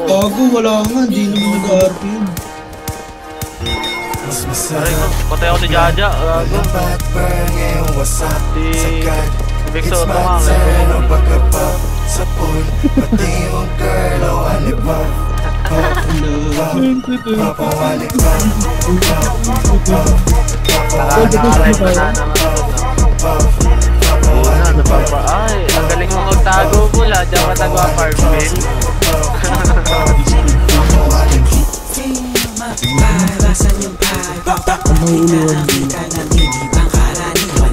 Gago, wala nga, hindi naman nag-RP yun. Patay ako ni Jaja, gago. Si Victor ito nga ngayon. Nakaka-live pa na naman. Ay, ang galing mo magtago pula. Diyan matago ang farmville.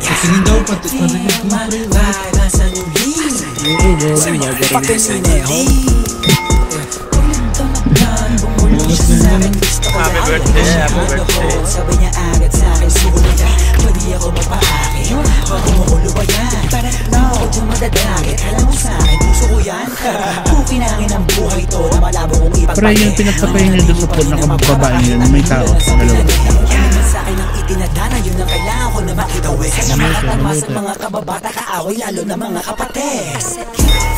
Kasingin daw pati Happy birthday, happy birthday. Sabi niya agad sa akin, sulit ka. Pwede ako mapaake. Bago mo ko lubayan. Ako dyan madadagit. Alam mo sa akin, puso ko yan. Kung kinangin ang buhay to na malabo kong ipagpagay. Pero yung pinagsapayin niya doon sa pool na kababae niya na may tao. Dalawa. Ano sa akin ang itinadana, yun ang kailangan ko na makitawin. Sa mga tagmasang mga kababata, kaaway lalo na mga kapatid.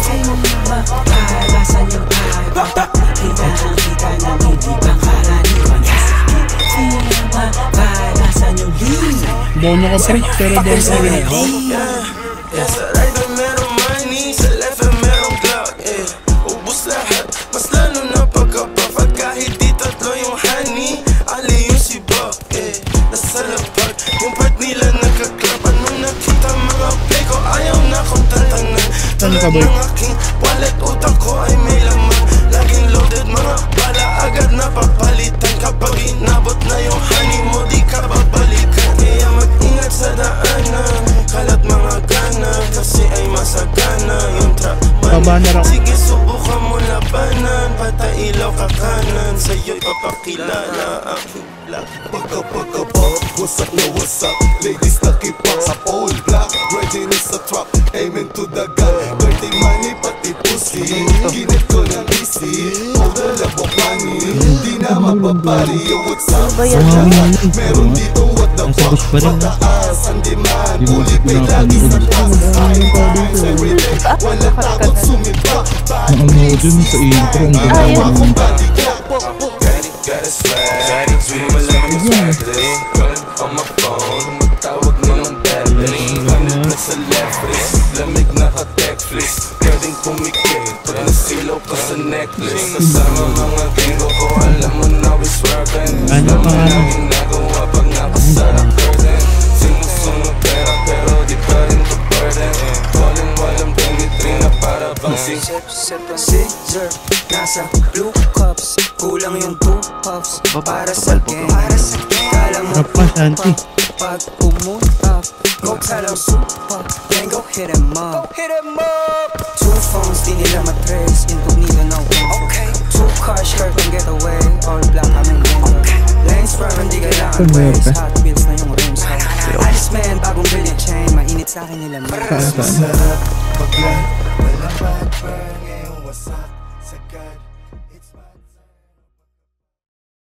Sa'yo mapalasan yung bata. Kita ng hindi pang karaniwan. Sa'yo mapalasan yung lead. Doon ako pre, pero doon sa rin. Sa right na merong money, sa left na merong clock. Ubus lahat, mas lalo na pagkapapag. Kahit di tatlo yung honey, ali yung si Bob. Nasa lapag, yung part nila nagkaklap. Anong nakita mga play ko, ayaw na akong tantanan. Tulad ng aking wallet, utak ko ay may laman. Laging loaded, mga bala agad na papalitan. Kapag inabot na yung honey mo, di ka babalikan. Kaya mag-ingat sa daanan, kalat mga gana, kasi ay masagana yung trap. Sige, subukan mo labanan, patay ilaw ka kanan. Sa'yo'y papakilala aking black. Pagka-pop, what's up, no what's up? Ladies nakipak sa pole black. Readiness sa trap, aiming to the gun. Dirty money, pati pussy. Ginit ko ng easy, powder labok money. Di na mapapari, yo what's up? Meron dito, what the fuck? Mataas ang demand, ulit may lagi sa taas. Aking pabis everyday, walang takot sumibak. Nakamood yun sa intro. Ang ganda akong body clock. Got a swag, sweet mo lang yung swagless. Calling on my phone, matawag mo ng battery. Hanip na sa left wrist, lamig na ka-techflix. Pwedeng pumikit, pag nasilaw ka sa necklace. Kasama mga gringo ko, alam mo na we swerving. Alam mo na ginagawa pag nakasara curtain. Sinusunod pera pero di pa rin ka burden. Calling walang penitrin na para bang Sip ang scissor, nasa blue cups. Kulang yung 2 puffs para sa game. Kala mo pag pumunta, go tell them super, then go hit em up. 2 phones, di nila matrace, incognito na okay. 2 cars, shirt on getaway, all black kaming window. Lanes firm, hindi kailangan waste, hot wheels na yung rims. Alis man, bagong billion chain, mainit sa'kin nila Masarap paglan, walang bad burn. Ngayon wasak, sagad.